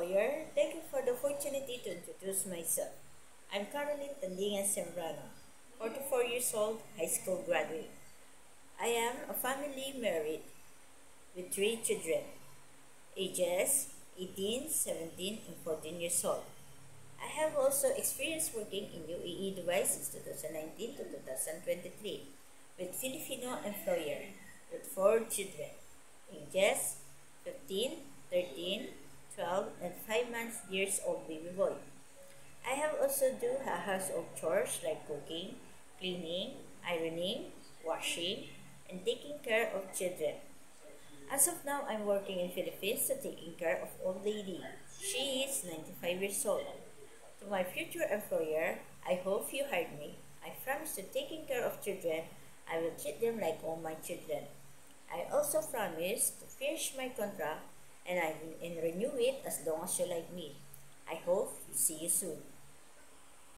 employer, thank you for the opportunity to introduce myself. I'm Caroline Tandingan Sembrano, 44 years old, high school graduate. I am a family married with 3 children, ages 18, 17, and 14 years old. I have also experience working in UAE Dubai since 2019 to 2023 with Filipino employer with 4 children, ages 15, 13, 12, and 5 months years old baby boy. I have also do a household chores like cooking, cleaning, ironing, washing, and taking care of children. As of now, I'm working in Philippines to taking care of old lady. She is 95 years old. To my future employer, I hope you hired me. I promise to taking care of children. I will treat them like all my children. I also promise to finish my contract and I will renew it as long as you like me. I hope to see you soon.